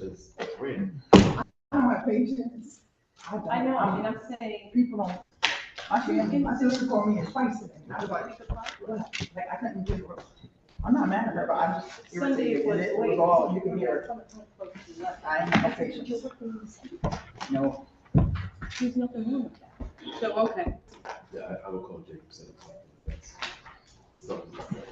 just weird. I don't have patience. Don't. I know, I mean, I'm saying, People don't. My sister called me twice today. I was like, what? Like, I couldn't get her. I'm not mad at her, but I just Sunday irritated, and it was all, you can hear it. I ain't no patience. No. there's nothing wrong with that. So, okay, Yeah, I will call Jacob, set up something if that's something like that.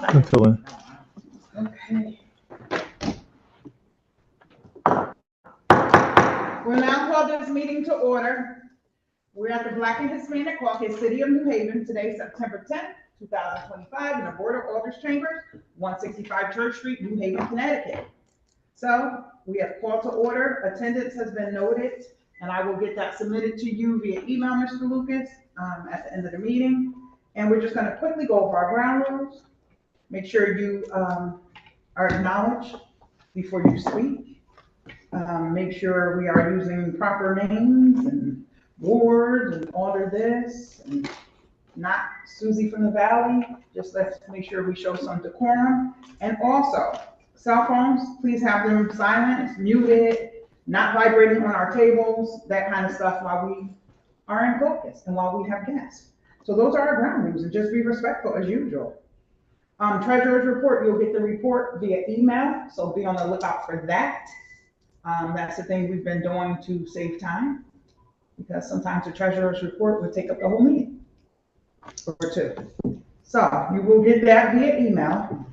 Until then. Okay. We'll now call this meeting to order. We're at the Black and Hispanic Caucus, City of New Haven, today, September 10th, 2025, in the Board of Alders Chambers, 165 Church Street, New Haven, Connecticut. So we have called to order. Attendance has been noted, and I will get that submitted to you via email, Mr. Lucas, at the end of the meeting. And we're just going to quickly go over our ground rules. Make sure you are acknowledged before you speak. Make sure we are using proper names and wards and order this, and not Susie from the Valley. Just let's make sure we show some decorum. And also, cell phones, please have them silent, muted, not vibrating on our tables, that kind of stuff while we are in caucus and while we have guests. So those are our ground rules, and just be respectful as usual. Treasurer's report, you'll get the report via email, so be on the lookout for that. That's the thing we've been doing to save time, because sometimes the treasurer's report would take up the whole meeting or two. So you will get that via email.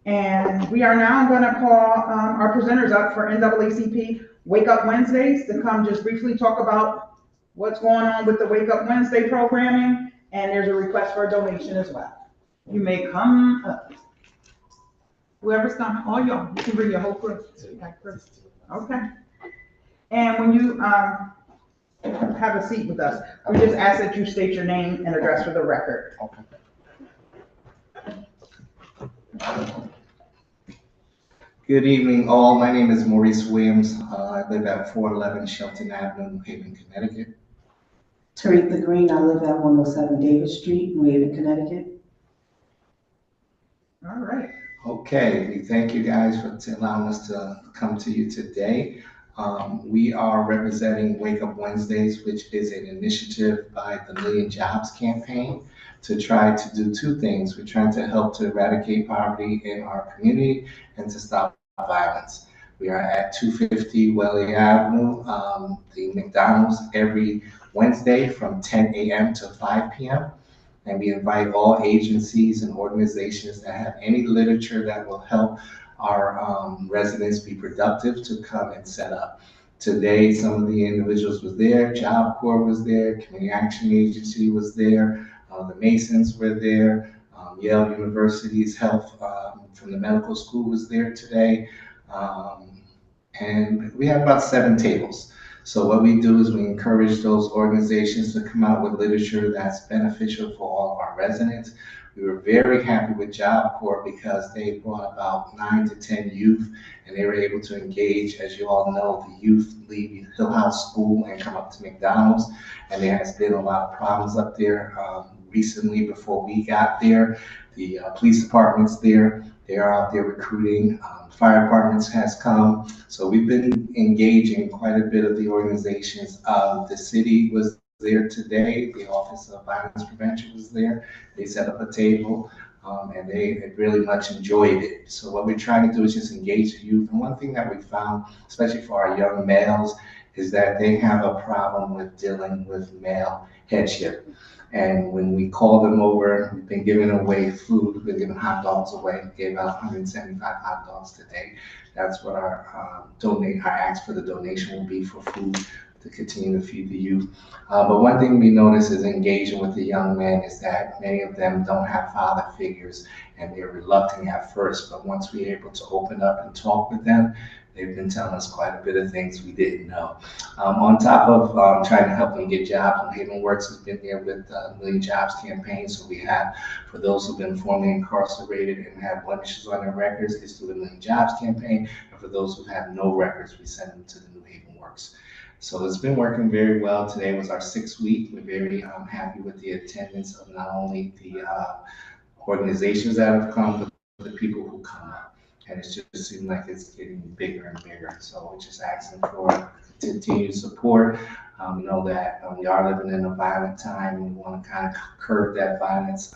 And we are now going to call our presenters up for NAACP Wake Up Wednesdays to come just briefly talk about what's going on with the Wake Up Wednesday programming. And there's a request for a donation as well. You may come up. Whoever's coming, all y'all, you can bring your whole crew. Okay. And when you have a seat with us, we just ask that you state your name and address for the record. Good evening, all. My name is Maurice Williams. I live at 411 Shelton Avenue, New Haven, Connecticut. Taretha Green, I live at 107 Davis Street, New Haven, Connecticut. All right. Okay, we thank you guys for allowing us to come to you today. We are representing Wake Up Wednesdays, which is an initiative by the Million Jobs campaign to try to do two things. We're trying to help to eradicate poverty in our community and to stop violence. We are at 250 Welly Avenue, the McDonald's, every Wednesday from 10 a.m. to 5 p.m. And we invite all agencies and organizations that have any literature that will help our residents be productive to come and set up. Today, some of the individuals was there, Job Corps was there, Community Action Agency was there, the Masons were there, Yale University's Health from the medical school was there today. And we have about 7 tables. So what we do is we encourage those organizations to come out with literature that's beneficial for all of our residents. We were very happy with Job Corps because they brought about 9 to 10 youth, and they were able to engage. As you all know, the youth leave Hill House School and come up to McDonald's, and there has been a lot of problems up there. Recently, before we got there, the police department's there. They are out there recruiting. Fire departments has come. So we've been engaging quite a bit of the organizations. The city was there today. The Office of Violence Prevention was there. They set up a table, and they really much enjoyed it. So what we're trying to do is just engage the youth. And one thing that we found, especially for our young males, is that they have a problem with dealing with male headship. And when we call them over, we've been giving away food, we've been giving hot dogs away. We gave out 175 hot dogs today. That's what our ask for the donation will be, for food to continue to feed the youth. But one thing we notice is engaging with the young men is that many of them don't have father figures, and they're reluctant at first. But once we're able to open up and talk with them, they've been telling us quite a bit of things we didn't know. On top of trying to help them get jobs, New Haven Works has been there with the Million Jobs campaign. So we have, for those who've been formerly incarcerated and have blemishes on their records, it's through the Million Jobs campaign. And for those who have no records, we send them to the New Haven Works. So it's been working very well. Today was our 6th week. We're very happy with the attendance of not only the organizations that have come, but the people who come up. And it's just seems like it's getting bigger and bigger. So we're just asking for continued support. We know that we are living in a violent time. We want to kind of curb that violence.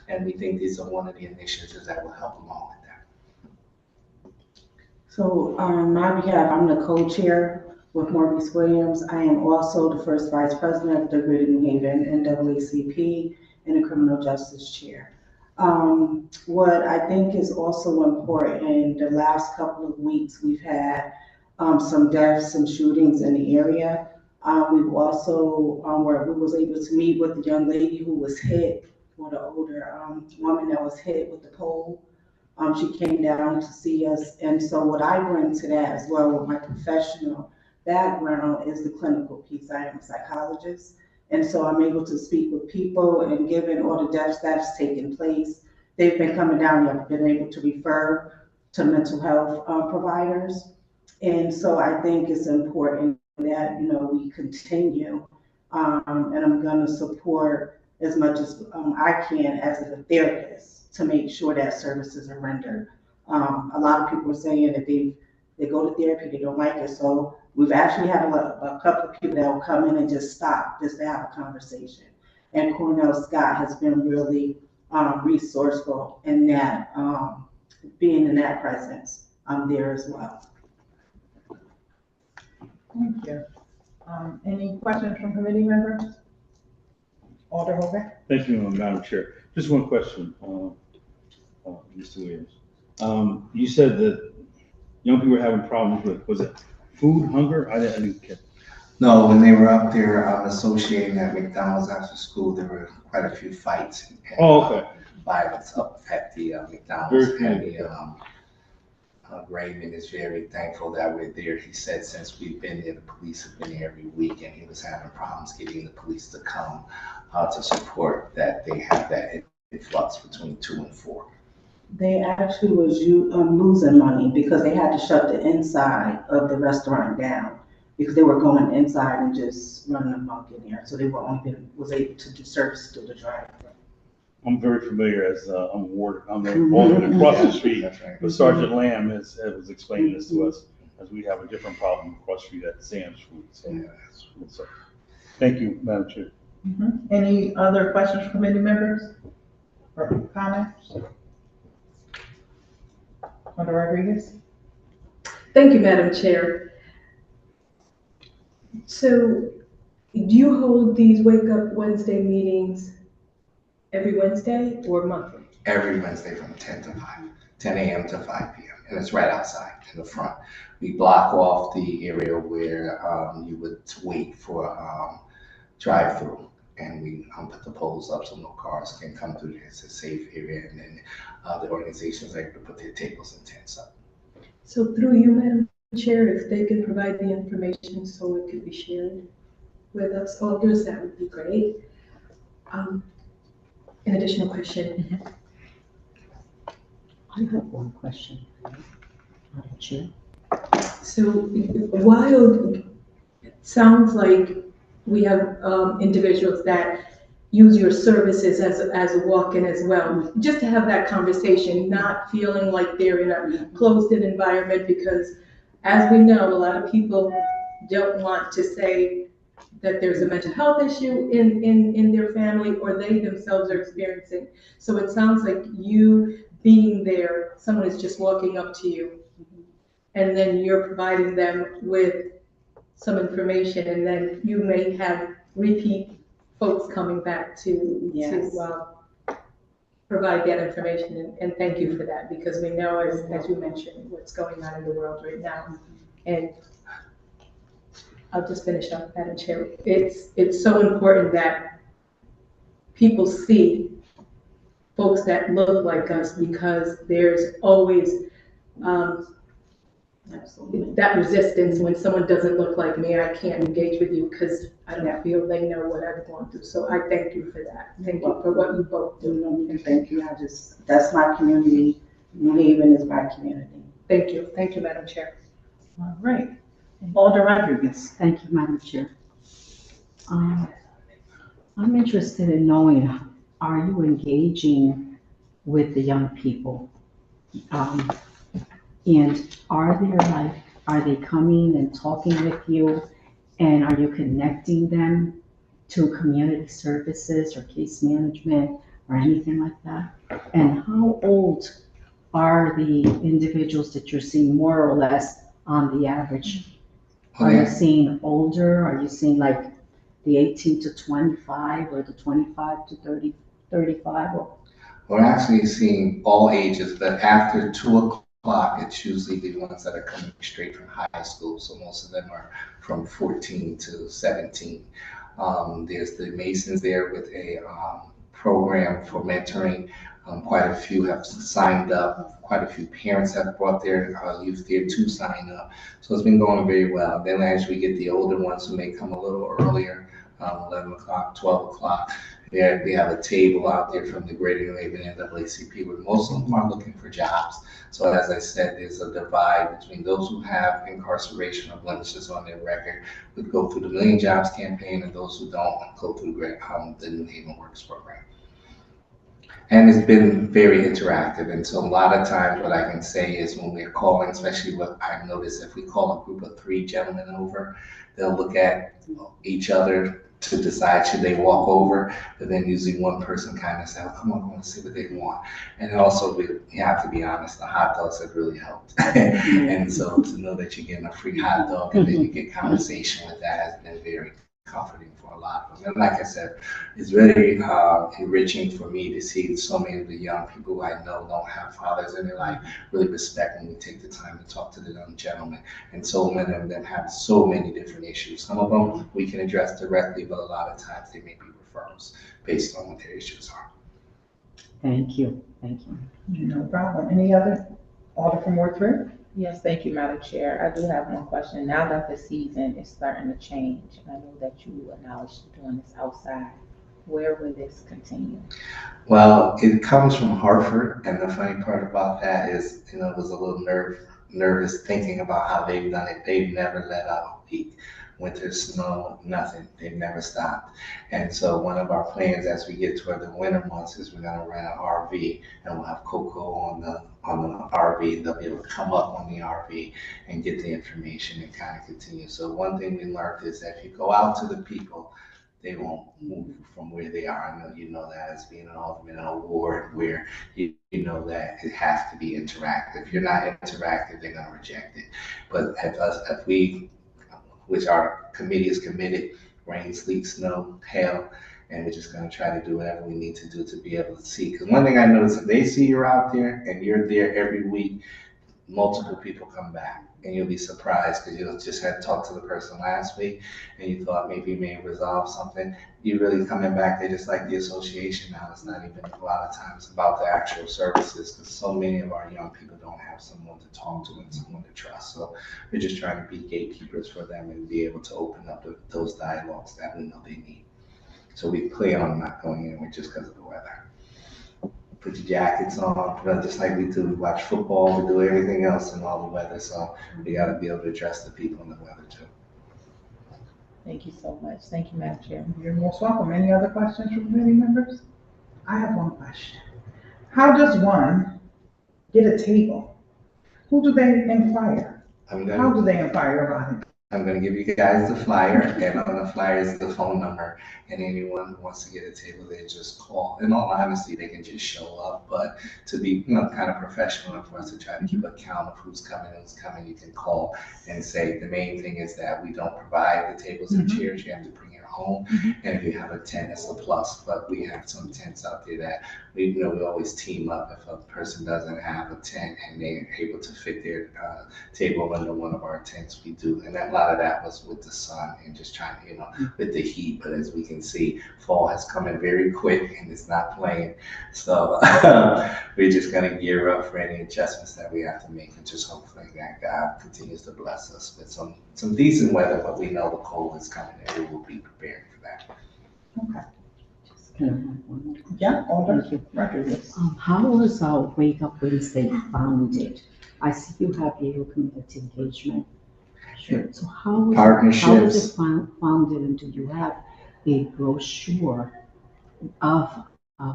And we think these are one of the initiatives that will help along with that. So on my behalf, I'm the co-chair with Maurice Williams. I am also the first vice president of the Greater New Haven NAACP and the criminal justice chair. What I think is also important, in the last couple of weeks, we've had some deaths, some shootings in the area. We've also, where we was able to meet with the young lady who was hit, or the older woman that was hit with the pole. She came down to see us, and so what I bring to that as well with my professional background is the clinical piece. I am a psychologist, and so I'm able to speak with people, and given all the deaths that's taken place, they've been coming down, I've been able to refer to mental health providers. And so I think it's important that, we continue, and I'm gonna support as much as I can as a therapist to make sure that services are rendered. A lot of people are saying that they go to therapy, they don't like it, so we've actually had a couple of people that will come in and just stop, just to have a conversation. And Cornell Scott has been really resourceful in that, being in that presence there as well. Thank you. Any questions from committee members? Alder Hogan? Thank you, Madam Chair. Just one question, Mr. Williams. You said that young people were having problems with, was it food, hunger? I didn't get. No, when they were up there associating at McDonald's after school, there were quite a few fights and Okay. violence up at the McDonald's. Very And good. Raymond is very thankful that we're there. He said since we've been there, the police have been there every week, and he was having problems getting the police to come to support that they have that influx between 2 and 4. They actually was losing money because they had to shut the inside of the restaurant down because they were going inside and just running amok in there. So they were was able to do service through the drive-thru. I'm very familiar as I'm walking across the street. That's right. But Sergeant Lamb was explaining this to us as we have a different problem across the street at Sam's Food. So, thank you, Madam Chair. Any other questions from committee members or comments? Alder Rodriguez? Thank you, Madam Chair. So, do you hold these Wake Up Wednesday meetings every Wednesday or monthly? Every Wednesday from 10 a.m. to 5 p.m. And it's right outside in the front. We block off the area where you would wait for drive-through, and we put the poles up so no cars can come through there. It's a safe area, and then the organizations are able to put their tables and tents up. So through you, Madam Chair, if they can provide the information so it could be shared with us alders, that would be great. An additional question. I have one question, Madam Chair. So while it sounds like we have individuals that use your services as a walk-in as well, just to have that conversation, not feeling like they're in a closed-in environment, because as we know, a lot of people don't want to say that there's a mental health issue in their family or they themselves are experiencing. So it sounds like you being there, someone is just walking up to you and then you're providing them with some information, and then you may have repeat folks coming back to provide that information. And thank you for that, because we know, as you mentioned, what's going on in the world right now. And I'll just finish up, Madam Chair. It's so important that people see folks that look like us, because there's always that resistance when someone doesn't look like me. I can't engage with you because I don't feel they know what I've gone through. So I thank you for that. Thank you for what you both do. Thank you. That's my community. New Haven is my community. Thank you, Madam Chair. All right. Alder Rodriguez? Thank you, Madam Chair. I'm interested in knowing, are you engaging with the young people? And are they coming and talking with you? And are you connecting them to community services or case management or anything like that? And how old are the individuals that you're seeing, more or less, on the average? Are you seeing older? Are you seeing like the 18 to 25 or the 25 to 35? We're actually seeing all ages, but after 2 o'clock, it's usually the ones that are coming straight from high school. So most of them are from 14 to 17. There's the Masons there with a program for mentoring. Quite a few have signed up. Quite a few parents have brought their youth there to sign up. So it's been going very well. Then as we get the older ones who may come a little earlier, 11 o'clock, 12 o'clock, we have a table out there from the Greater New Haven NAACP where most of them are looking for jobs. So as I said, there's a divide between those who have incarceration or blemishes on their record, would go through the Million Jobs campaign, and those who don't go through the New Haven Works program. And it's been very interactive. And so a lot of times what I can say is when we're calling, especially what I've noticed, if we call a group of 3 gentlemen over, they'll look at each other to decide should they walk over, but then usually one person kind of says, oh, come on, I want to see what they want. And also we have to be honest, the hot dogs have really helped. And so to know that you're getting a free hot dog and then you get conversation with that has been very comforting for a lot of them. And like I said, it's very enriching for me to see so many of the young people who I know don't have fathers in their life really respect when we take the time to talk to the young gentlemen. And so many of them have so many different issues. Some of them we can address directly, but a lot of times they may be referrals based on what their issues are. Thank you, thank you. No problem. Any other? Alder from Ward 3? Yes, thank you, Madam Chair. I do have one question. Now that the season is starting to change, and I know that you acknowledged doing this outside, where will this continue? Well, it comes from Hartford, and the funny part about that is, it was a little nervous thinking about how they've done it. They've never let out a week. Winter, snow, nothing. They've never stopped. And so one of our plans as we get toward the winter months is we're going to rent an RV, and we'll have Coco on the RV. They'll be able to come up on the RV and get the information and kind of continue. So one thing we learned is that if you go out to the people, they won't move from where they are. I know you know that as being an alderman in a ward where you know that it has to be interactive. If you're not interactive, they're going to reject it. But if we, which our committee is committed, rain, sleet, snow, hail, and we're just going to try to do whatever we need to do to be able to see. Because one thing I noticed, if they see you're out there and you're there every week, multiple people come back. And you'll be surprised because you just had talked to the person last week and you thought maybe you may resolve something. You really coming back, they just like the association now. It's not even a lot of times about the actual services because so many of our young people don't have someone to talk to and someone to trust. So we're just trying to be gatekeepers for them and be able to open up those dialogues that we know they need. So we plan on not going in just because of the weather. Put your jackets on, just like we do. We watch football, we do everything else in all the weather. So we got to be able to address the people in the weather too. Thank you so much. Thank you, Madam Chair. You're most welcome. Any other questions from committee members? I have one question. How does one get a table? Who do they inquire? How do they inquire about it? I'm going to give you guys the flyer, and on the flyer is the phone number, and anyone who wants to get a table, they just call. In all honesty, they can just show up, but to be kind of professional and for us to try to keep a count of who's coming, you can call and say the main thing is that we don't provide the tables and chairs. You have to bring your home, and if you have a tent, it's a plus, but we have some tents out there that we always team up if a person doesn't have a tent and they're able to fit their table under one of our tents, we do. And a lot of that was with the sun and just trying to, with the heat. But as we can see, fall has come in very quick and it's not playing. So we're just going to gear up for any adjustments that we have to make and just hopefully that God continues to bless us with some decent weather, but we know the cold is coming and we will be prepared for that. Okay. Can I have one? Yeah, Alder. Thank you. Rodriguez. How was our Wake Up Wednesday founded? I see you have your community engagement. Sure. So how was Partnerships. it founded, and do you have a brochure of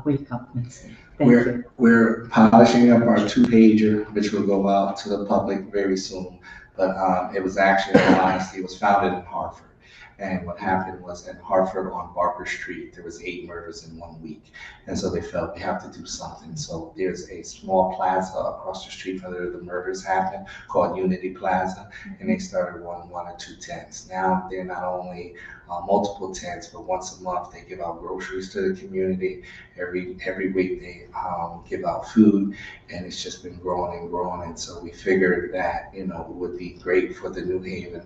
Wake Up Wednesday? Thank you. We're polishing up our 2-pager, which will go out to the public very soon. But it was actually, in all honesty, it was founded in Hartford. And what happened was in Hartford on Barker Street, there was 8 murders in 1 week. And so they felt we have to do something. So there's a small plaza across the street from where the murders happened called Unity Plaza. And they started one or two tents. Now they're not only multiple tents, but once a month they give out groceries to the community. Every week they give out food, and it's just been growing and growing. And so we figured that, it would be great for the New Haven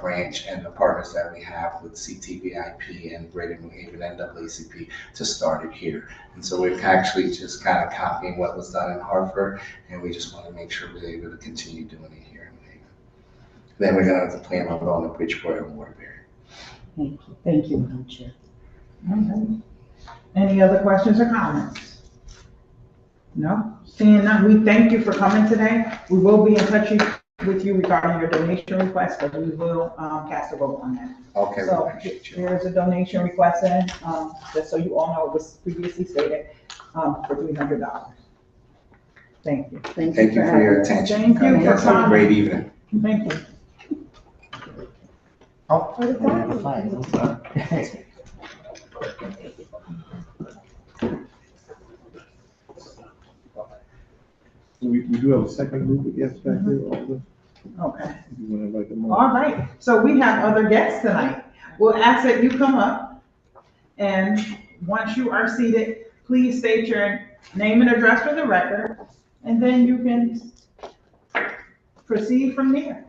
branch and the partners that we have with CTVIP and Greater New Haven NAACP to start it here. And so we're actually just kind of copying what was done in Hartford, and we just want to make sure we're able to continue doing it here in New Haven. Then we're going to have to plan on going to Bridgeport and Waterbury. Thank you, Madam Chair. Okay. Any other questions or comments? No? Seeing none, we thank you for coming today. We will be in touch with you regarding your donation request, but we will cast a vote on that. Okay, So we appreciate you. there is a donation request in, just so you all know, it was previously stated, for $300. Thank you. Thank you for your attention. Thank you You for guys have a coming. great evening. Thank you. We do have a second group of guests back here also. Okay. If you want to invite them on. All right, so we have other guests tonight. We'll ask that you come up, and once you are seated, please state your name and address for the record, and then you can proceed from there.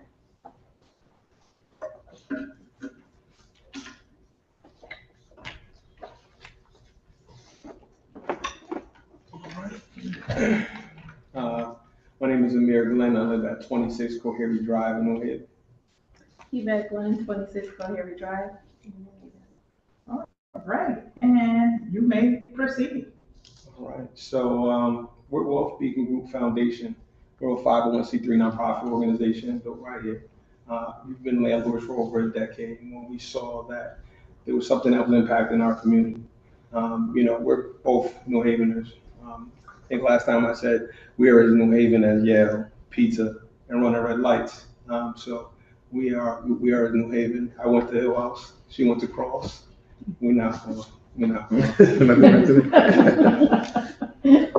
My name is Amir Glenn. I live at 26 Coherry Drive in New Haven. Yvette Glenn, 26 Coherry Drive. All right, and you may proceed. All right. So we're Wealth Speaking Group Foundation. We're a 501c3 nonprofit organization built right here. We've been landlords for over a decade, and when we saw that there was something that was impacting our community, we're both New Haveners. I think last time I said we are as New Haven as Yale, pizza, and running red lights. So we are New Haven. I went to Hill House. She went to Cross. We're not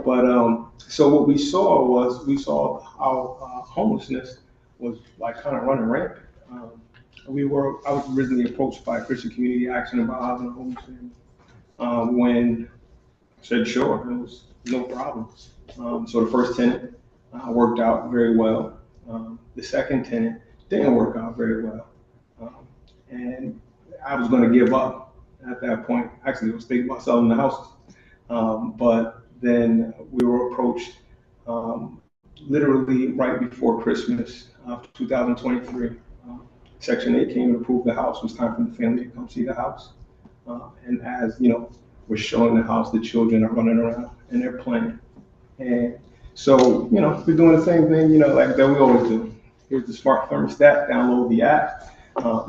But so what we saw how homelessness was like kind of running rampant. I was originally approached by Christian Community Action about housing a homeless family. When I said sure, it was no problem. So the first tenant worked out very well. The second tenant didn't work out very well. And I was going to give up at that point. Actually, I was thinking about selling the house. But then we were approached literally right before Christmas of 2023. Section 8 came and approved the house. It was time for the family to come see the house. And as we're showing the house, the children are running around and they're playing. And so, we're doing the same thing, like that we always do. Here's the smart thermostat, download the app.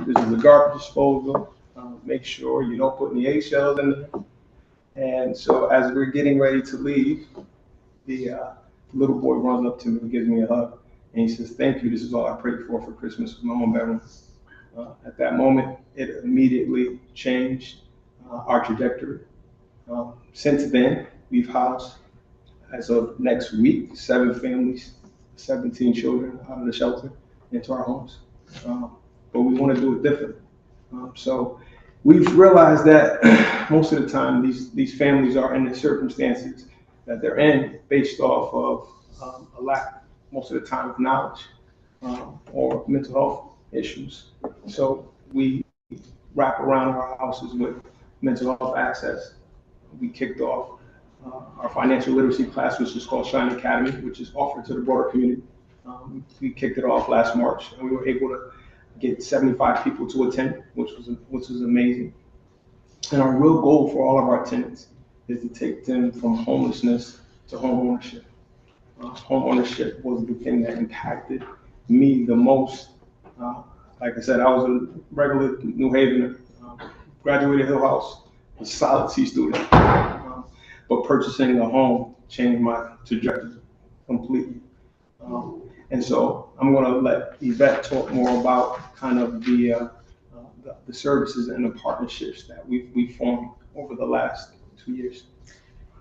This is the garbage disposal. Make sure you don't put any eggshells in there. And so as we're getting ready to leave, the little boy runs up to me and gives me a hug. And he says, "Thank you, this is all I prayed for Christmas with my own bedroom." At that moment, it immediately changed our trajectory. Since then, we've housed, as of next week, 7 families, 17 children out of the shelter into our homes. But we want to do it differently. So we've realized that most of the time these families are in the circumstances that they're in based off of a lack, most of the time, of knowledge or mental health issues. So we wrap around our houses with mental health access. We kicked off our financial literacy class, which is called Shine Academy, which is offered to the broader community. We kicked it off last March, and we were able to get 75 people to attend, which was amazing. And our real goal for all of our tenants is to take them from homelessness to home ownership. Home ownership was the thing that impacted me the most. Like I said, I was a regular New Havener, graduated Hill House, a solid C student. But purchasing a home changed my trajectory completely. And so I'm going to let Yvette talk more about kind of the the services and the partnerships that we've formed over the last 2 years.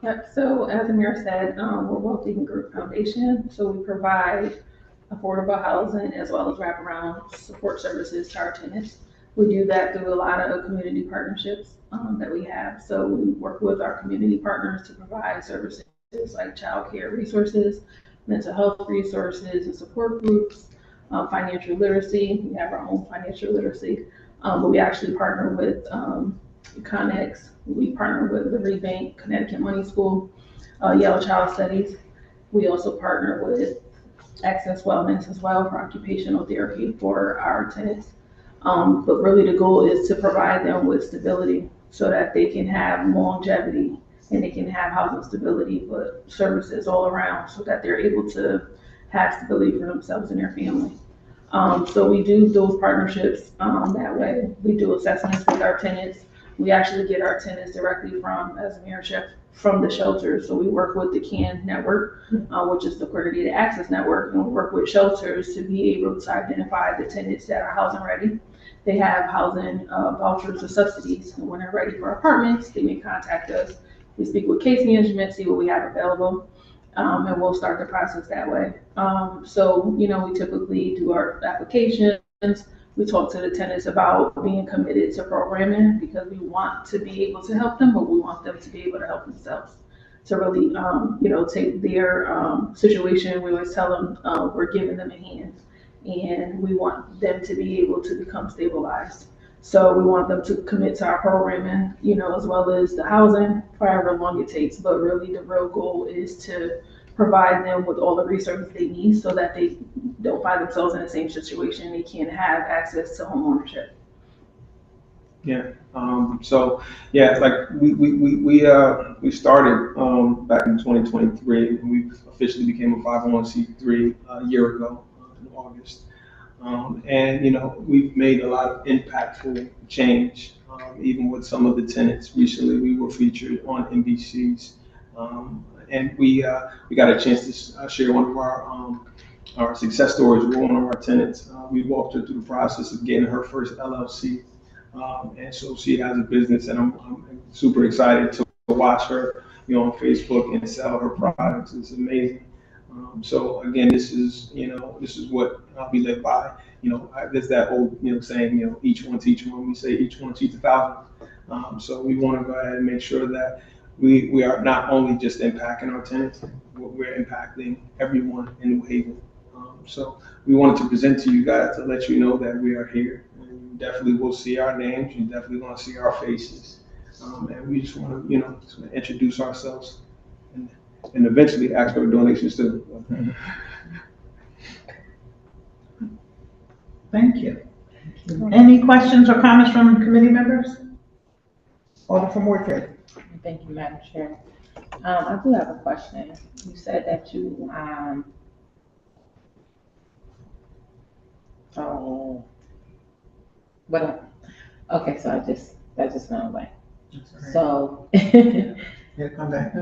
Yep, so as Amir said, we're Wealthy Group Foundation, so we provide affordable housing as well as wraparound support services to our tenants. We do that through a lot of community partnerships that we have. So we work with our community partners to provide services like childcare resources, mental health resources and support groups, financial literacy. We have our own financial literacy, but we actually partner with Connex. We partner with the Rebank, Connecticut Money School, Yellow Child Studies. We also partner with Access Wellness as well for occupational therapy for our tenants. But really the goal is to provide them with stability so that they can have longevity and they can have housing stability, but services all around so that they're able to have stability for themselves and their family. So we do those partnerships that way. We do assessments with our tenants. We actually get our tenants directly from, as Mayor Chef, from the shelters. So we work with the CAN network, which is the Coordinated Access Network, and we work with shelters to be able to identify the tenants that are housing ready. They have housing vouchers or subsidies, and when they're ready for apartments, they may contact us. We speak with case management, see what we have available, and we'll start the process that way. So, you know, we typically do our applications. We talk to the tenants about being committed to programming because we want to be able to help them, but we want them to be able to help themselves. To really, you know, take their situation. We always tell them we're giving them a hand, and we want them to be able to become stabilized. So we want them to commit to our programming, you know, as well as the housing, for however long it takes. But really, the real goal is to provide them with all the resources they need so that they don't find themselves in the same situation. They can have access to home ownership. Yeah. So yeah, like we started back in 2023, and we officially became a 501c3 a year ago in August. And you know, we've made a lot of impactful change. Even with some of the tenants recently, we were featured on NBC's, and we got a chance to share one of our success stories with one of our tenants. We walked her through the process of getting her first LLC. And so she has a business, and I'm super excited to watch her, you know, on Facebook and sell her products. It's amazing. So again, this is what we live by. You know, there's that old, you know, saying, you know, each one teach one. We say each one teach 1,000. So we want to go ahead and make sure that we are not only just impacting our tenants, we're impacting everyone in New Haven. So we wanted to present to you guys to let you know that we are here. And you definitely will see our names. You definitely want to see our faces. And we just want to, you know, just want to introduce ourselves and eventually ask for donations too. Thank you. Any questions or comments from committee members? Alder from Ward 3. Thank you, Madam Chair. I do have a question. You said that you, okay, so that just went away. So, Come back.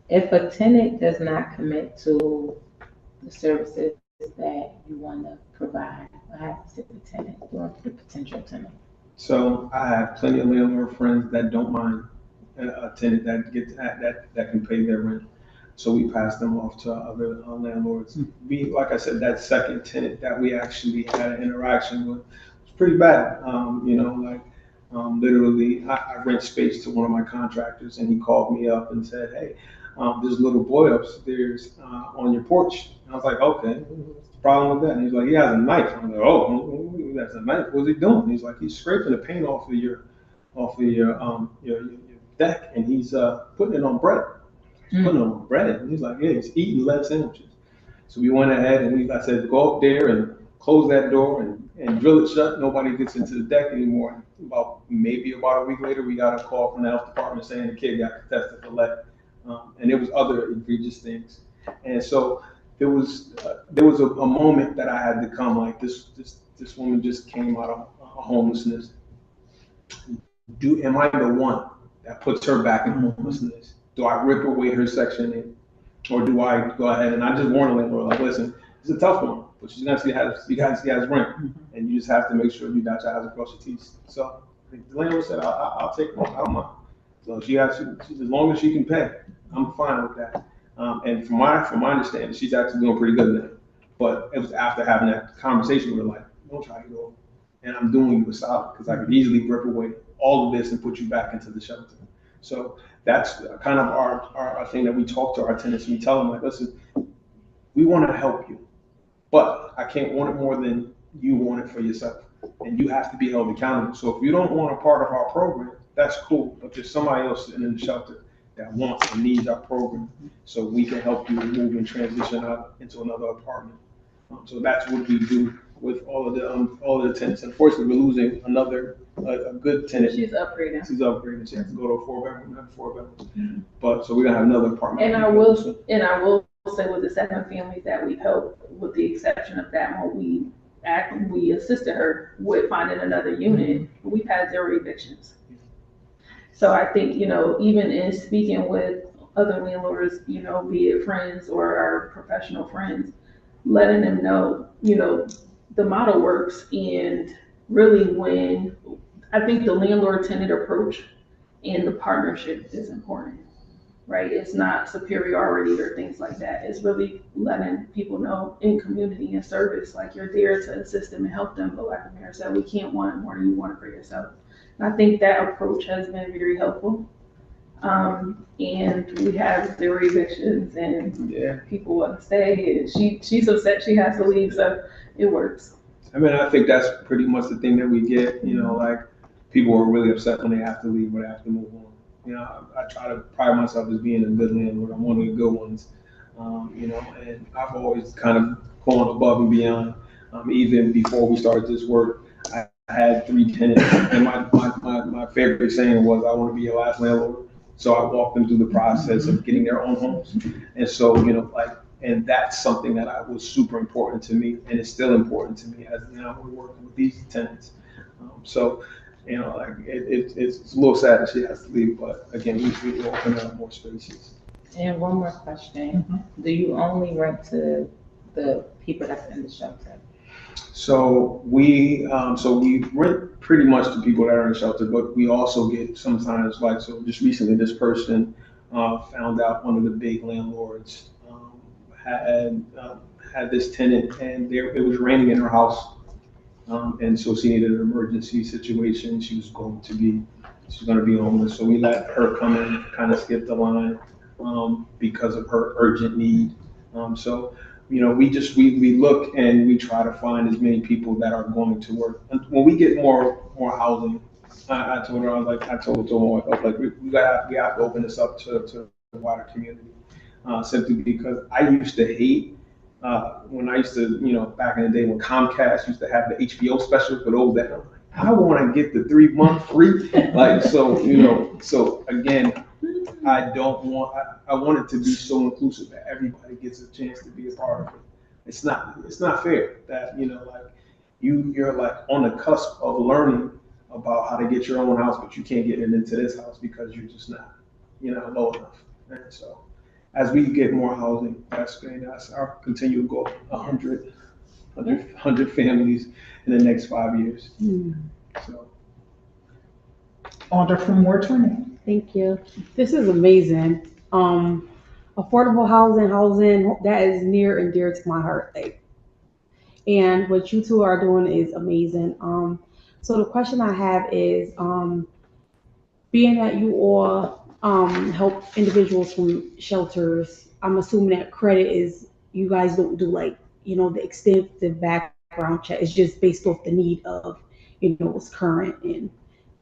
if a tenant does not commit to the services that you want to provide, what happens to the tenant, or the potential tenant? So I have plenty of landlord friends that don't mind a tenant that can pay their rent. So we pass them off to other landlords. Like I said, that second tenant that we actually had an interaction with was pretty bad. You know, like literally, I rent space to one of my contractors, and he called me up and said, "Hey, there's a little boy upstairs on your porch." And I was like, "Okay, what's the problem with that?" And he's like, "He has a knife." I'm like, "Oh, that's a knife. What's he doing?" He's like, "He's scraping the paint off of your deck, and he's putting it on bread." Putting it on bread. And he's like, "Yeah, he's eating lead sandwiches." So we went ahead and I said, "Go up there and close that door and drill it shut. Nobody gets into the deck anymore." Maybe about a week later, we got a call from the health department saying the kid got tested for lead, and there was other egregious things. And so there was a moment that I had to come, like this woman just came out of homelessness. Am I the one that puts her back in homelessness? Do I rip away her Section 8? Or do I go ahead and I just warn the landlord, like, listen, it's a tough one. but you guys has rent, and you just have to make sure you dot your I's and cross your T's. So the landlord said, I'll take one, I don't mind. So she as long as she can pay, I'm fine with that. And from my understanding, she's actually doing pretty good now. But it was after having that conversation with her, like, don't try to get over. And I'm doing you a solid, because I could easily rip away all of this and put you back into the shelter. So that's kind of our thing that we talk to our tenants. We tell them, like, listen, we want to help you, but I can't want it more than you want it for yourself. And you have to be held accountable. So if you don't want a part of our program, that's cool, but there's somebody else sitting in the shelter that wants and needs our program, so we can help you move and transition out into another apartment. So that's what we do with all of the tenants. Unfortunately, we're losing another a good tenant. She's upgrading. She's upgrading. She has to go to a 4-bedroom, not 4-bedroom. But so we're gonna have another apartment. And I will say with the 7 families that we've helped, with the exception of that one, we assisted her with finding another unit. We've had 0 evictions. So I think, even in speaking with other landlords, be it friends or our professional friends, letting them know, the model works. And really, when I think the landlord-tenant approach and the partnership is important, right? It's not superiority or things like that. It's really letting people know in community and service, like you're there to assist them and help them. But like the mayor said, we can't want it more than you want it for yourself. And I think that approach has been very helpful. And we have 0 evictions, and people want to stay, and she's upset she has to leave, so it works. I mean, I think that's pretty much the thing that we get, like people are really upset when they have to leave or they have to move on. I try to pride myself as being a good landlord. I'm one of the good ones, and I've always kind of gone above and beyond. Even before we started this work, I had 3 tenants, and my favorite saying was, I want to be your last landlord. So I walked them through the process of getting their own homes. And so, and that's something that was super important to me, and it's still important to me as now we're working with these tenants. It's a little sad that she has to leave, but again, we open up more spaces. And one more question. Do you only rent to the people that's in the shelter? So we rent pretty much to people that are in shelter, but we also get sometimes, so just recently this person found out one of the big landlords had this tenant, and it was raining in her house, and so she needed an emergency situation. She was going to be homeless, so we let her come in, kind of skip the line because of her urgent need. We look and we try to find as many people that are going to work. And when we get more housing, I told her, my wife, I was like, we have to open this up to the wider community. Simply because I used to hate when I used to, back in the day when Comcast used to have the HBO special for those that I want to get the 3-month free. So again, I want it to be so inclusive that everybody gets a chance to be a part of it. It's not fair that, you're like on the cusp of learning about how to get your own house, but you can't get into this house because you're just not, low enough. And so as we get more housing, that's our continued goal, 100 families in the next 5 years. So. Order from Ward 20. Thank you. This is amazing. Affordable housing, that is near and dear to my heart. And what you two are doing is amazing. So the question I have is, being that you all help individuals from shelters, I'm assuming that credit is, you guys don't do the extensive background check. It's just based off the need of, what's current and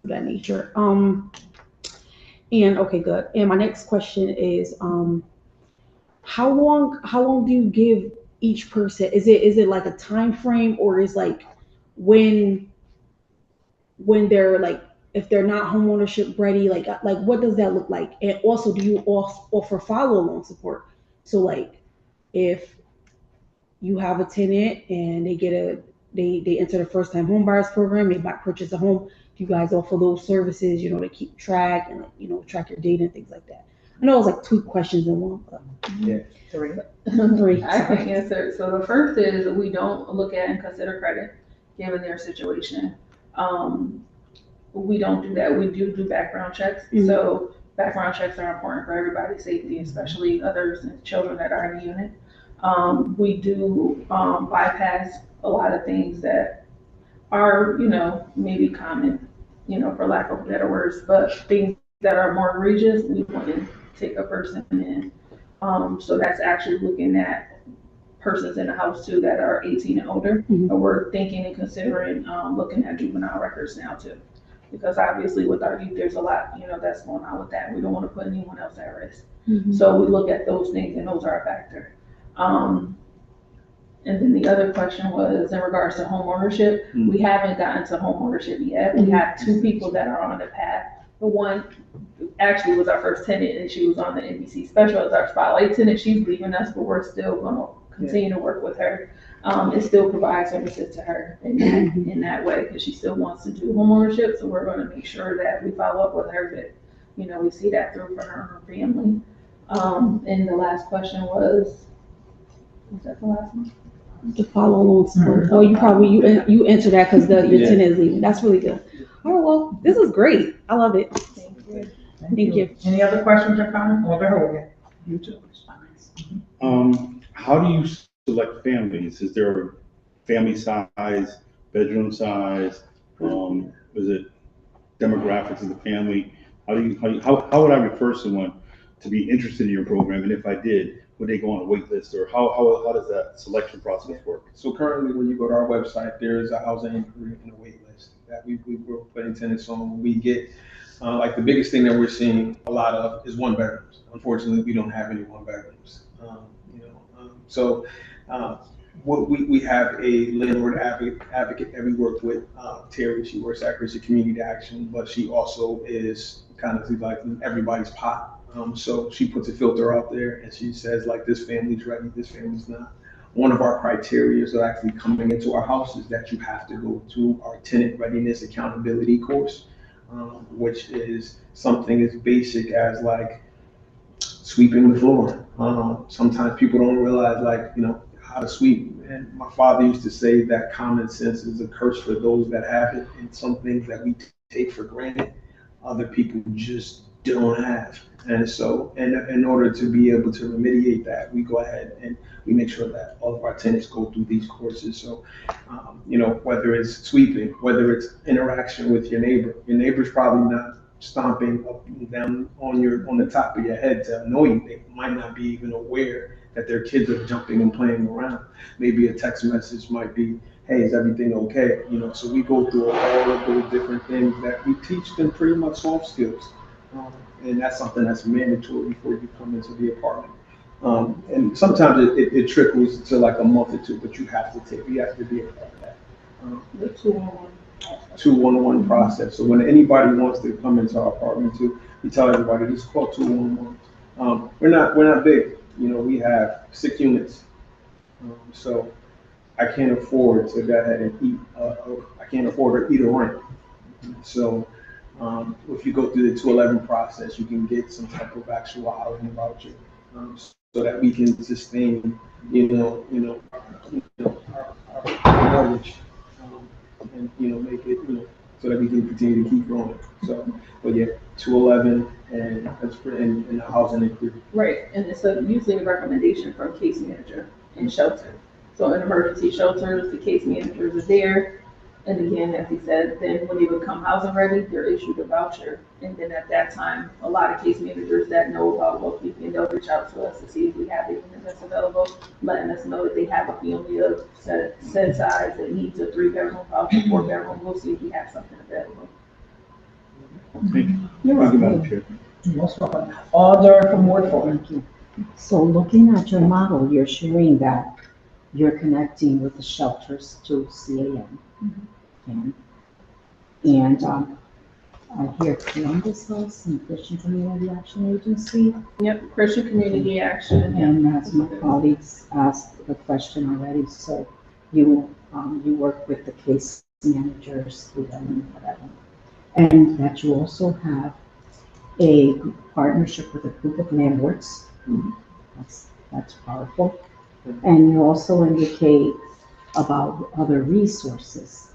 that nature. And okay, good. And my next question is, how long do you give each person? Is it like a time frame, or is when they're if they're not homeownership ready, what does that look like? And also, do you offer follow loan support? So if you have a tenant and they enter the first time home buyers program, they might purchase a home, you guys offer those services, to keep track and track your data and things like that. I know it was like 2 questions in one, but Three. 3. I can answer. So the first is we don't look at and consider credit, given their situation. We don't do that. We do background checks. Mhm. So background checks are important for everybody's safety, especially others and children that are in the unit. We do bypass a lot of things that are, maybe common, for lack of better words, but things that are more egregious, we wouldn't take a person in. So that's actually looking at persons in the house too that are 18 and older. Mhm. But we're thinking and considering, looking at juvenile records now too. Because obviously with our youth, there's a lot, that's going on with that. We don't want to put anyone else at risk. Mhm. So we look at those things and those are a factor. And then the other question was in regards to home ownership. We haven't gotten to home ownership yet. We have 2 people that are on the path. The one actually was our first tenant and she was on the NBC special as our spotlight tenant. She's leaving us, but we're still gonna continue to work with her. And still provide services to her in that way, because she still wants to do home ownership. So we're gonna make sure that we follow up with her, that, we see that through for her and her family. And the last question was that the last one? The follow along support. Oh, you answered that because your tenant is leaving. That's really good. Oh, well, this is great. I love it. Thank you. Any other questions or comments? Alder Hogan. You too. How do you select families? Is there a family size, bedroom size? Is it demographics of the family? How would I refer someone to be interested in your program? And if I did, would they go on a wait list, or how does that selection process work? So currently, when you go to our website, there is a housing inquiry and a wait list that we're putting tenants on. We get, like the biggest thing that we're seeing a lot of is 1 bedrooms. Unfortunately, we don't have any 1 bedrooms. We have a landlord advocate that we work with, Terry. She works at Christian Community Action, but she also is kind of like everybody's pot. So she puts a filter out there and she says like, this family's ready, this family's not. One of our criteria of actually coming into our house is that you have to go to our tenant readiness accountability course, which is something as basic as like sweeping the floor. Sometimes people don't realize how to sweep. And my father used to say that common sense is a curse for those that have it, and some things that we take for granted, other people just don't have. And so, in order to be able to remediate that, we go ahead and we make sure that all of our tenants go through these courses. So, whether it's sweeping, whether it's interaction with your neighbor's probably not stomping up and down on the top of your head to annoy you. They might not be even aware that their kids are jumping and playing around. Maybe a text message might be, hey, is everything okay? So we go through all of those different things that we teach them, pretty much soft skills. And that's something that's mandatory before you come into the apartment. And sometimes it trickles to like a month or 2, but you have to be a part of that. The 2-on-1. 2-1-1 process. So when anybody wants to come into our apartment too, we tell everybody this is called 2-1-1. We're not big. We have 6 units. So I can't afford to go ahead and eat. I can't afford to eat a rent. So if you go through the 211 process, you can get some type of actual housing voucher, so that we can sustain, our mortgage, and make it, so that we can continue to keep growing. So, but yeah, 211 and the housing inquiry. Right, and it's usually a recommendation from case manager in shelter. So in emergency shelters, the case managers are there. And again, as he said, then when they become housing ready, they're issued a voucher. And then at that time, a lot of case managers that know about local, they'll reach out to us to see if we have anything that's available, letting us know that they have a family of set size that needs a 3-bedroom voucher, 4-bedroom. We'll see if we have something available. Thank you. You're Thank you, welcome. Madam Chair. Most welcome. Alder from Ward 4. Thank you. So looking at your model, you're showing that you're connecting with the shelters to CAM. And I hear Columbus House and Christian Community Action Agency. Yep, Christian Community Action. And as my colleagues asked the question already, so you work with the case managers through them and whatever. And that you also have a partnership with a group of landlords. That's powerful. And you also indicate about other resources.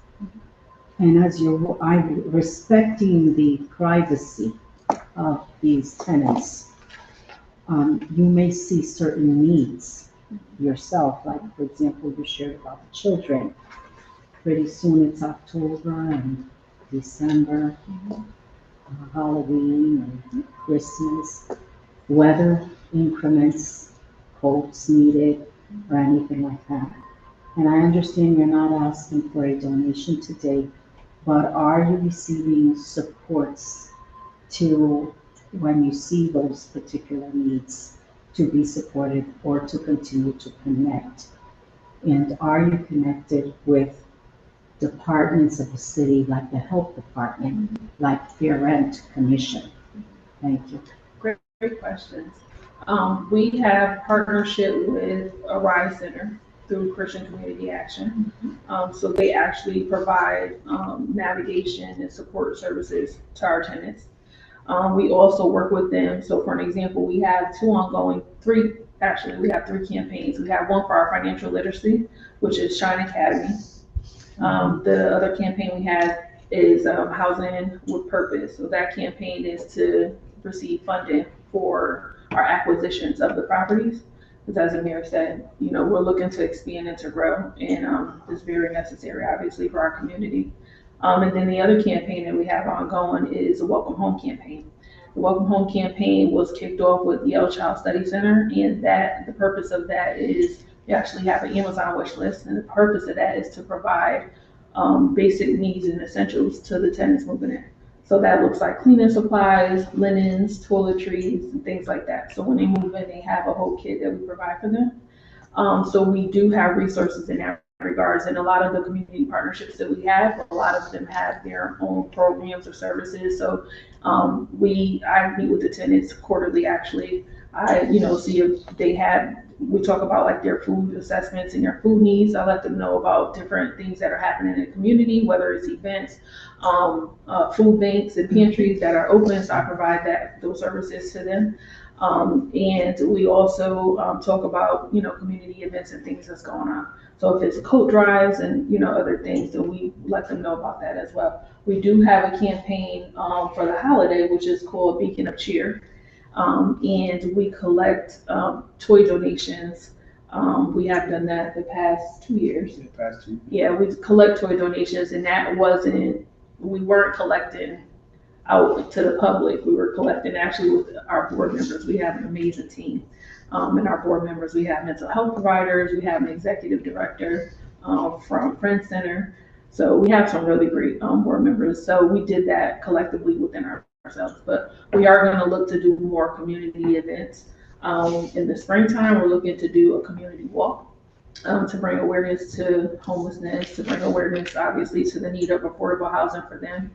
And as I'm respecting the privacy of these tenants, you may see certain needs yourself, like for example, you shared about the children. Pretty soon it's October and December, Halloween and Christmas. Weather increments, coats needed, or anything like that. And I understand you're not asking for a donation today, but are you receiving supports to, when you see those particular needs, to be supported or to continue to connect? And are you connected with departments of the city, like the health department, like Fair Rent Commission? Thank you. Great questions. We have partnership with a Rise Center through Christian Community Action. So they actually provide navigation and support services to our tenants. We also work with them. So for an example, we have three campaigns. We have one for our financial literacy, which is Shine Academy. The other campaign we have is Housing with Purpose. So that campaign is to receive funding for our acquisitions of the properties. Because as Amir said, we're looking to expand and to grow, and it's very necessary, obviously, for our community. And then the other campaign that we have ongoing is a Welcome Home campaign. The Welcome Home campaign was kicked off with Yale Child Study Center, and the purpose of that is we actually have an Amazon wish list, and the purpose of that is to provide basic needs and essentials to the tenants moving in. So that looks like cleaning supplies, linens, toiletries, and things like that. So when they move in, they have a whole kit that we provide for them. So we do have resources in that regards, and a lot of the community partnerships that we have, a lot of them have their own programs or services. So I meet with the tenants quarterly, actually. I see if they have, we talk about like their food assessments and their food needs. I let them know about different things that are happening in the community, whether it's events, food banks and pantries that are open. So I provide those services to them. And we also talk about, community events and things that's going on. So if it's coat drives and, other things, then we let them know about that as well. We do have a campaign for the holiday, which is called Beacon of Cheer. And we collect toy donations. We have done that the past 2 years. Yeah, we collect toy donations, and we weren't collecting out to the public. We were collecting actually with our board members. We have an amazing team. And our board members, we have mental health providers, we have an executive director from Friends Center. So we have some really great board members. So we did that collectively within ourselves, but we are going to look to do more community events. In the springtime, we're looking to do a community walk to bring awareness to homelessness, to bring awareness, obviously, to the need of affordable housing for them,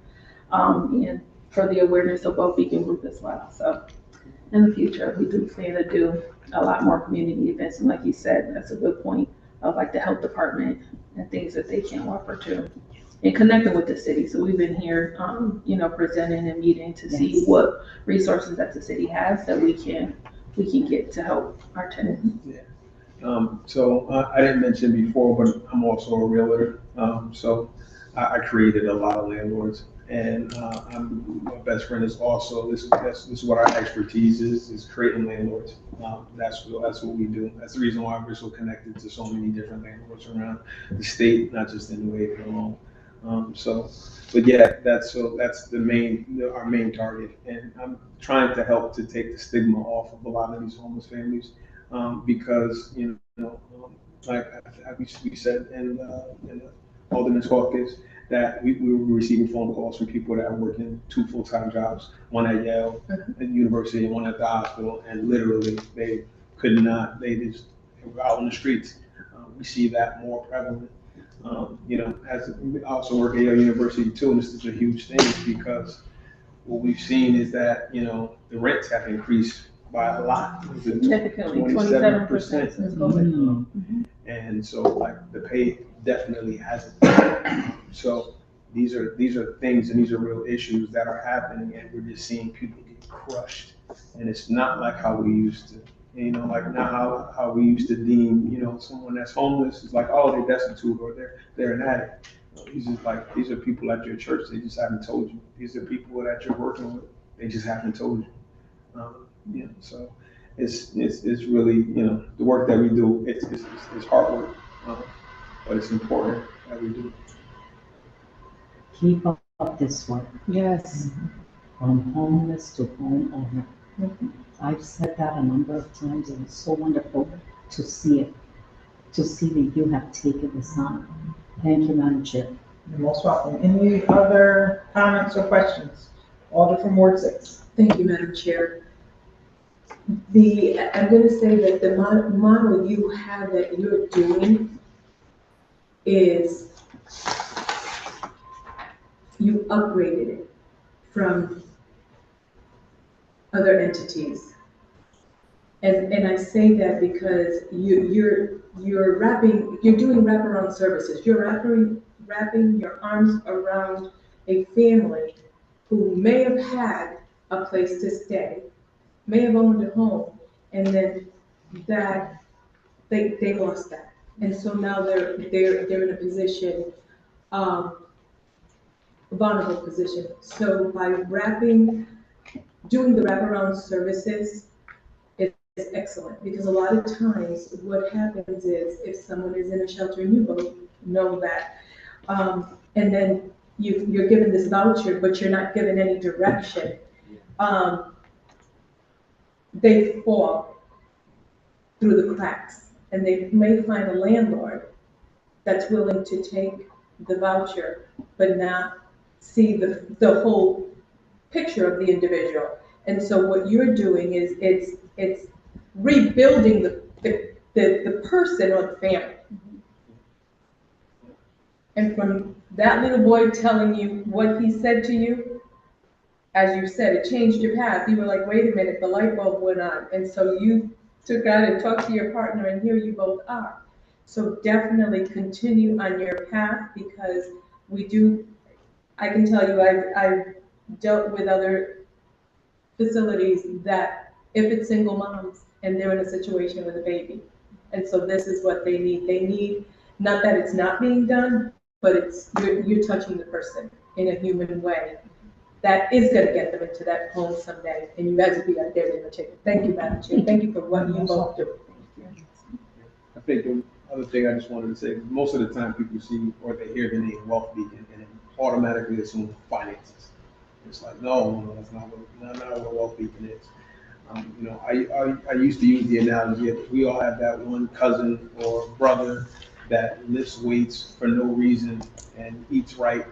and for the awareness of both Beacon Group as well. So in the future, we do plan to do a lot more community events. And like you said, that's a good point of like the health department and things that they can offer too, and connecting with the city. So we've been here, presenting and meeting to see what resources that the city has that we can get to help our tenants. Yeah. So I didn't mention before, but I'm also a realtor. So I created a lot of landlords, and my best friend is also, this is what our expertise is creating landlords. That's what we do. That's the reason why we're so connected to so many different landlords around the state, not just in New Haven alone. But yeah, that's our main target, and I'm trying to help to take the stigma off of a lot of these homeless families, because like we said in the Alderman's Caucus, that we were receiving phone calls from people that are working 2 full-time jobs, one at Yale at University and one at the hospital, and literally they were out on the streets. We see that more prevalent. As we also work at Yale University too, and this is a huge thing because what we've seen is that, the rents have increased by a lot. Significantly, 27% since COVID. And so like the pay definitely hasn't. So these are things, and these are real issues that are happening, and we're just seeing people get crushed. And it's not like how we used to. You know, like not how we used to deem, you know, someone that's homeless is like, oh, they're destitute or they're an addict. These are people at your church, they just haven't told you. These are people that you're working with, they just haven't told you. You know, so it's really, you know, the work that we do, it's hard work, but it's important that we do. Keep up this work, Yes. from homeless to homeowner. I've said that a number of times, and it's so wonderful to see it, to see that you have taken this on. Thank you, Madam Chair. You're most welcome. Any other comments or questions? Alder from Ward 6. Thank you, Madam Chair. I'm gonna say that the model you have that you're doing is, you upgraded it from other entities. And I say that because you're doing wraparound services. You're wrapping your arms around a family who may have had a place to stay, may have owned a home, and then that they lost that. And so now they're in a position, vulnerable position. So by doing the wraparound services is excellent, because a lot of times what happens is if someone is in a shelter, and you both know that, and then you're given this voucher, but you're not given any direction, they fall through the cracks, and they may find a landlord that's willing to take the voucher, but not see the whole picture of the individual. And so what you're doing is it's rebuilding the person or the family. And from that little boy telling you what he said to you, as you said, it changed your path. You were like, wait a minute, the light bulb went on. And so you took out and talked to your partner, and here you both are. So definitely continue on your path, because I can tell you, I've dealt with other facilities that if it's single moms and they're in a situation with a baby, and so this is what they need. They need, not that it's not being done, but you're touching the person in a human way that is going to get them into that home someday, and you guys will be out there in the chicken. Thank you, Madam Chair. Thank you for what you both do. I think the other thing I just wanted to say, most of the time people see or they hear the name Wealth Beacon and then automatically assume finances. It's like, no, that's not what Wealth Beacon is. You know, I used to use the analogy of we all have that one cousin or brother that lifts weights for no reason and eats right.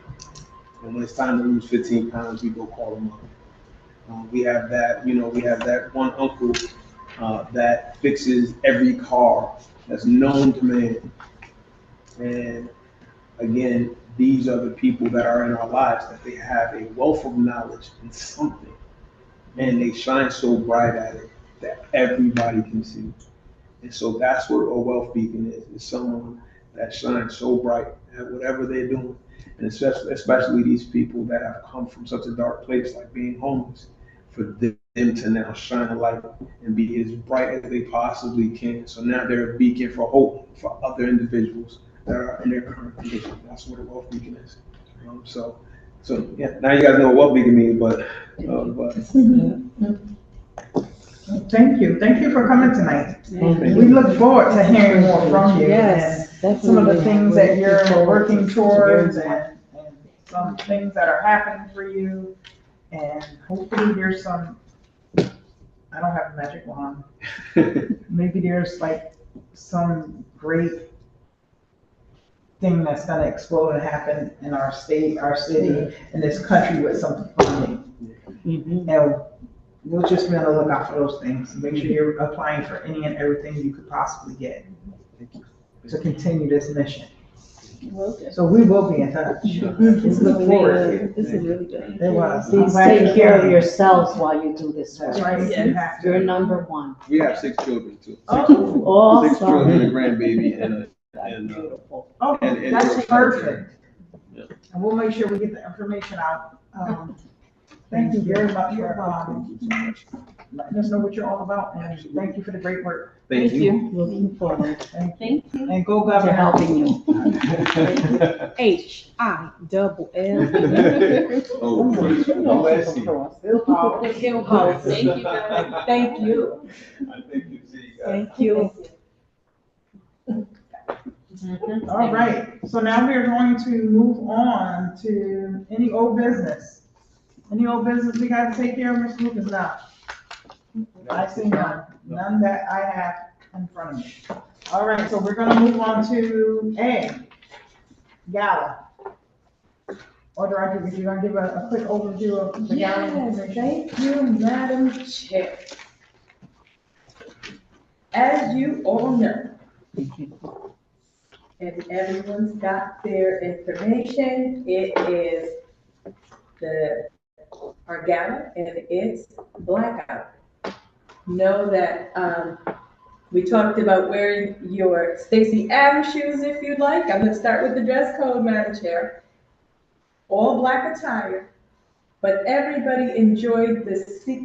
And when it's time to lose 15 pounds, we go call them up. We have that one uncle that fixes every car that's known to man. And again, these are the people that are in our lives, that they have a wealth of knowledge in something, and they shine so bright at it that everybody can see. And so that's what a wealth beacon is someone that shines so bright at whatever they're doing. And especially these people that have come from such a dark place like being homeless, for them to now shine a light and be as bright as they possibly can. So now they're a beacon for hope for other individuals that are in their current condition. That's what a wealth beacon is. So yeah, now you guys know what wealth beacon means, but. Thank you. Thank you for coming tonight. We look forward to hearing more from you. Yes, and some of the things that you're working towards, and some things that are happening for you. And hopefully there's some, I don't have a magic wand. Maybe there's like some great thing that's gonna explode and happen in our state, our city, and this country with some funding. And we'll just be on the lookout for those things. Make sure you're applying for any and everything you could possibly get to continue this mission. So we will be in touch. This Look forward. This is really good. It was. Please take care of yourselves while you do this work. That's right. You have to. You're number one. We have 6 children too. Oh, 6 children, a awesome. grandbaby, and Beautiful. Okay, and that's perfect. Yeah. And we'll make sure we get the information out Thank you very much for, letting us know what you're all about, and thank you for the great work. Thank you. Looking forward. Thank you. you. And go For Governor. helping you. HILL. Oh, OSC. Bill Powell. Hill House. Thank you, guys. Thank you. I think you see, Thank you. All right, so now we are going to move on to any old business. Any old business we got to take care of, Mr. Lucas, now? I see none that I have in front of me. All right, so we're gonna move on to A, gala. Or Director, if you're gonna give a quick overview of the gala. Yes, thank you, Madam Chair. As you all know, and everyone's got their information, it is our gala, and it's blackout. Know that, we talked about wearing your Stacey Adams shoes if you'd like. I'm gonna start with the dress code, Madam Chair. All black attire, but everybody enjoyed the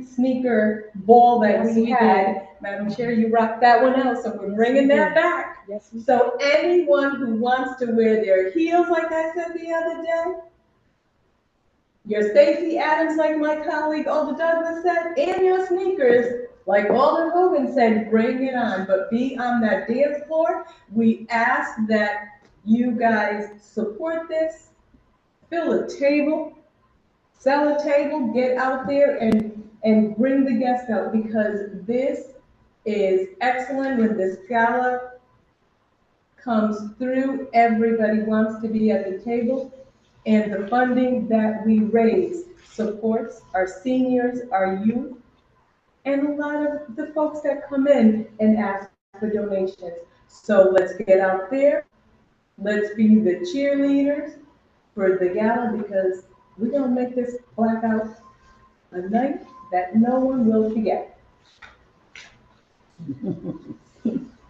sneaker ball that Yes, we we had. Madam Chair, you rocked that one out, so we're bringing that back. Yes, we So anyone who wants to wear their heels, like I said the other day, your Stacey Adams, like my colleague Alder Douglas said, and your sneakers, like Alder Hogan said, bring it on. But be on that dance floor. We ask that you guys support this, fill a table, sell a table, get out there and bring the guests out, because this is excellent. When this gala comes through, everybody wants to be at the table, and the funding that we raise supports our seniors, our youth, and a lot of the folks that come in and ask for donations. So let's get out there, let's be the cheerleaders for the gala, because we're gonna make this blackout a night that no one will forget.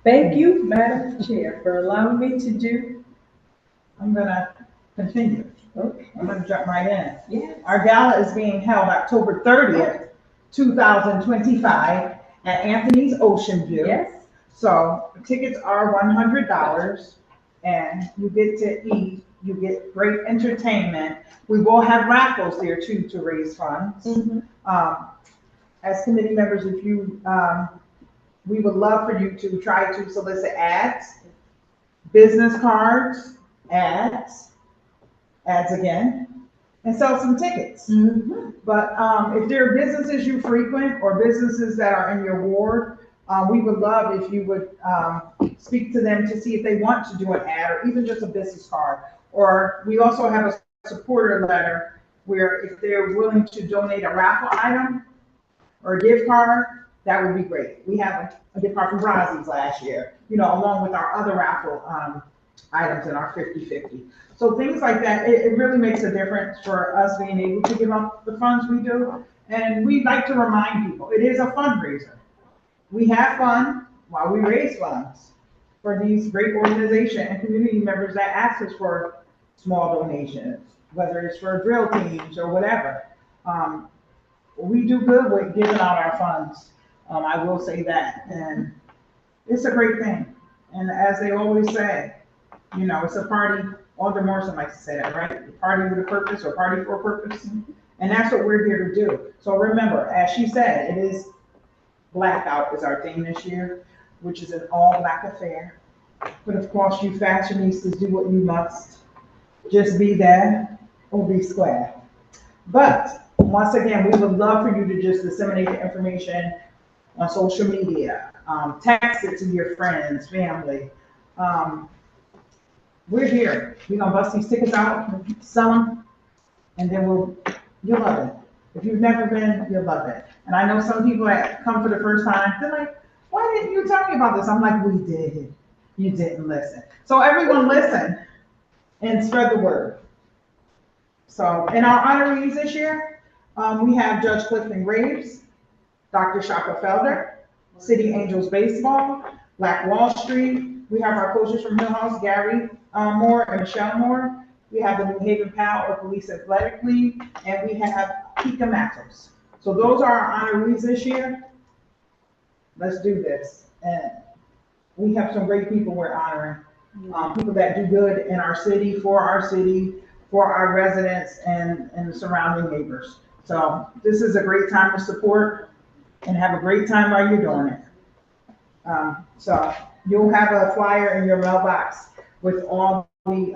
Thank you, Madam Chair, for allowing me to do. I'm gonna continue. Okay. I'm gonna jump right in. Yeah. Our gala is being held October 30th, 2025 at Anthony's Ocean View. Yes. So tickets are $100 and you get to eat, you get great entertainment. We will have raffles there too to raise funds. As committee members, if you, we would love for you to try to solicit ads, business cards, ads again, and sell some tickets. But if there are businesses you frequent or businesses that are in your ward, we would love if you would speak to them to see if they want to do an ad or even just a business card. Or we also have a supporter letter where if they're willing to donate a raffle item or a gift card, that would be great. We have a gift card from Rosie's last year, you know, along with our other raffle items in our 50/50. So things like that, it really makes a difference for us being able to give up the funds we do. And we'd like to remind people, it is a fundraiser. We have fun while we raise funds for these great organizations and community members that ask us for small donations, whether it's for drill teams or whatever. We do good with giving out our funds. I will say that, and it's a great thing. And as they always say, you know, it's a party. Alder Morrison likes to say that, right? A party with a purpose or party for a purpose. And that's what we're here to do. So remember, as she said, it is blackout is our theme this year, which is an all black affair. But of course, you fashionistas do what you must. Just be there or be square. But once again, we would love for you to just disseminate the information on social media, text it to your friends, family. We're here. We're gonna bust these tickets out, sell them, and then you'll love it. If you've never been, you'll love it. And I know some people that come for the first time, they're like, why didn't you tell me about this? I'm like, we did. You didn't listen. So everyone listen and spread the word. So in our honorees this year, we have Judge Clifton Graves, Dr. Shaka Felder, City Angels Baseball, Black Wall Street. We have our coaches from Hill House, Gary Moore and Michelle Moore. We have the New Haven PAL or Police Athletic League, and we have Pika Matos. So those are our honorees this year. Let's do this. And we have some great people we're honoring. People that do good in our city, for our residents and the surrounding neighbors. So this is a great time to support and have a great time while you're doing it. So you'll have a flyer in your mailbox with all the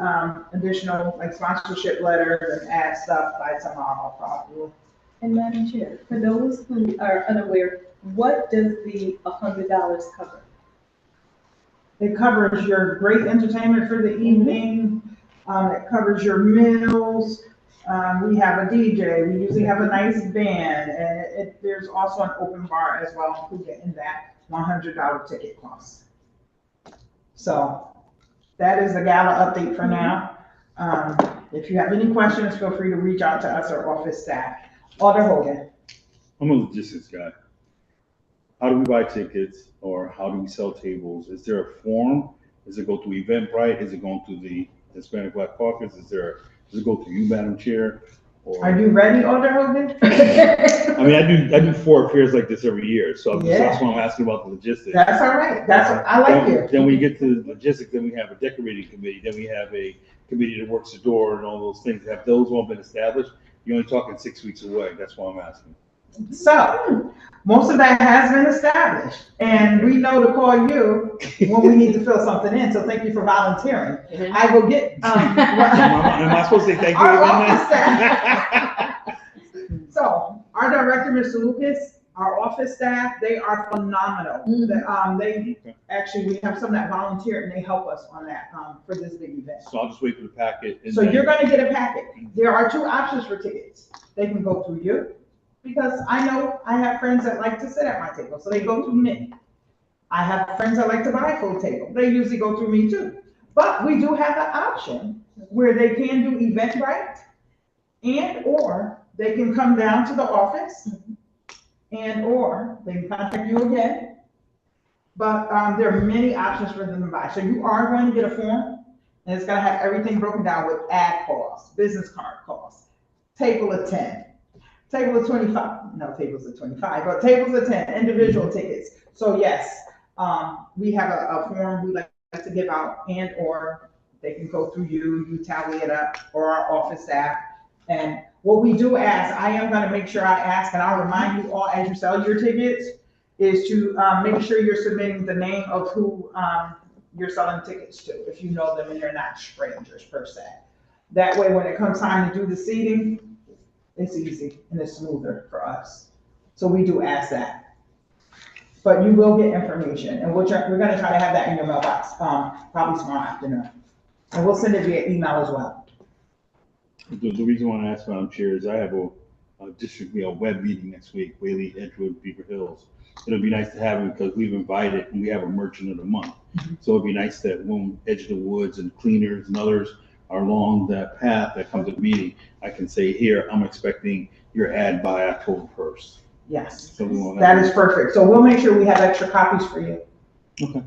additional like sponsorship letters and ad stuff by tomorrow probably. And Madam Chair, for those who are unaware, what does the $100 cover? It covers your great entertainment for the evening. It covers your meals. We have a DJ. We usually have a nice band, and there's also an open bar as well included in that $100 ticket cost. So that is the gala update for now. If you have any questions, feel free to reach out to us or office staff. Alder Hogan. I'm a logistics guy. How do we buy tickets or how do we sell tables? Is there a form? Does it go through Eventbrite? Is it going through the Hispanic Black Caucus? Does it go through you, Madam Chair? Or, Are you ready, Alder Hogan? I mean, I do 4 affairs like this every year, so that's why I'm asking about the logistics. That's all right. I like it. Then we get to the logistics, then we have a decorating committee, then we have a committee that works the door and all those things. Have those all been established? You're only talking 6 weeks away. That's why I'm asking. So, most of that has been established, and we know to call you when we need to fill something in, so thank you for volunteering. I will get, Am I supposed to say thank you? our office staff. So, our director, Mr. Lucas, our office staff, they are phenomenal. We have some that volunteer and they help us on that, for this big event. So I'll just wait for the packet. So you're gonna get a packet. There are 2 options for tickets. They can go through you, because I know I have friends that like to sit at my table, so they go through me. I have friends that like to buy a full table. They usually go through me too. But we do have an option where they can do Eventbrite or they can come down to the office or they can contact you again. But there are many options for them to buy. So you are going to get a form and it's gonna have everything broken down with ad costs, business card costs, table of 10. Table of 25, no, tables of 25, but tables of 10, individual tickets. So yes, we have a form we like to give out or they can go through you tally it up, or our office staff. And what we do ask, I am gonna make sure I ask, and I'll remind you all as you sell your tickets, is to make sure you're submitting the name of who you're selling tickets to, if you know them and they're not strangers per se. That way, when it comes time to do the seating, it's easy and it's smoother for us. So we do ask that. But you will get information, and we're gonna try to have that in your mailbox, probably tomorrow afternoon. And we'll send it via email as well. The reason why I ask, Madam Chair, is I have a district, web meeting next week, Whaley, Edgewood, Beaver Hills. It'll be nice to have it because we've invited and we have a merchant of the month. So it'd be nice that when Edge of the Woods and cleaners and others are along that path that comes to the meeting, I can say, here, I'm expecting your ad by October 1st. Yes, So that is perfect. So we'll make sure we have extra copies for you. Okay.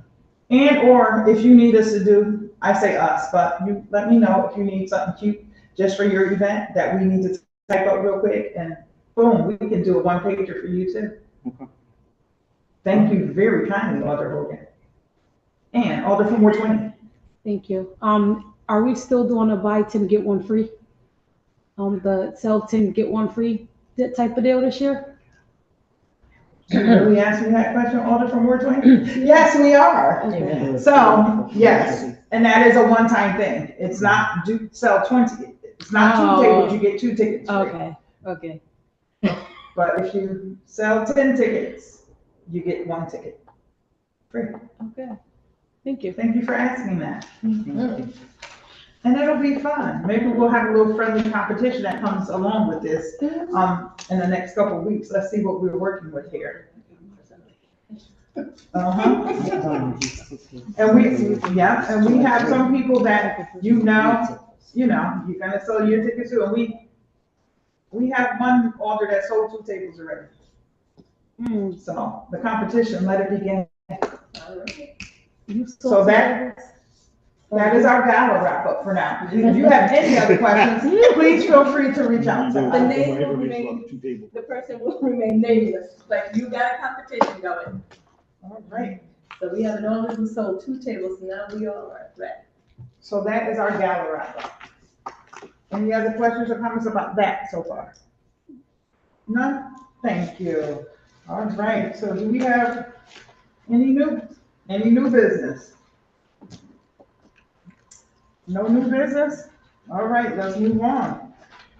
Or if you need us to do, I say us, but you let me know if you need something cute just for your event that we need to type up real quick, and boom, we can do a 1-pager for you too. Okay. Thank you very kindly, Alder Hogan. And Alder from Ward 20. Thank you. Are we still doing a buy 10, get 1 free? The sell 10, get 1 free, that type of deal this year? You really asked me that question, Alder from Ward 20? Yes, we are. So, yes, and that is a one-time thing. It's not sell 20. It's not 2 tables, you get 2 tickets free. Okay. But if you sell 10 tickets, you get 1 ticket free. Okay. Thank you. Thank you for asking that. And it'll be fun. Maybe we'll have a little friendly competition that comes along with this in the next couple of weeks. Let's see what we're working with here. And we have some people that you're gonna sell your tickets to, and we have one Alder that sold 2 tables already. So the competition, let it begin. So that, That is our gala wrap up for now. If you have any other questions, please feel free to reach out to The us. name will remain, the person will remain nameless, but you got a competition going. All right, So we have an owner who sold 2 tables, now we all are ready. so that is our gala wrap up. Any other questions or comments about that so far? None? Thank you. All right, so do we have any new business? No new business? All right, let's move on.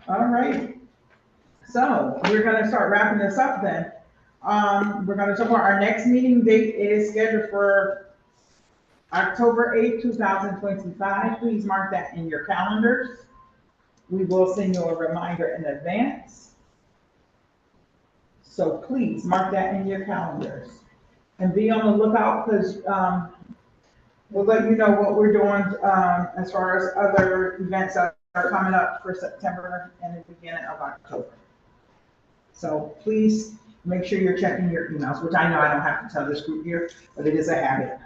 All right. So we're gonna start wrapping this up then. We're gonna talk about our next meeting date is scheduled for October 8th, 2025. Please mark that in your calendars. We will send you a reminder in advance. So please mark that in your calendars. And be on the lookout because we'll let you know what we're doing as far as other events that are coming up for September and the beginning of October. So please make sure you're checking your emails, which I know I don't have to tell this group here, but it is a habit.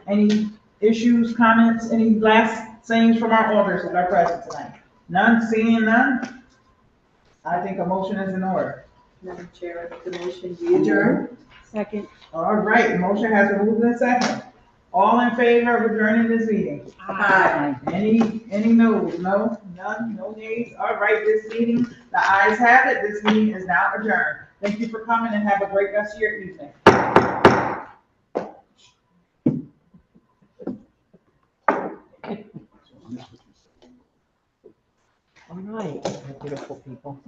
Any issues, comments, any last sayings from our alders that are present tonight? None, seeing none? I think a motion is in order. Madam Chair, the motion be adjourned. Second. All right, motion has been moved in second. All in favor of adjourning this meeting? Aye. Any noes? No, none, no nays? All right, this meeting, the ayes have it. This meeting is now adjourned. Thank you for coming and have a great rest of your evening. All right, beautiful people.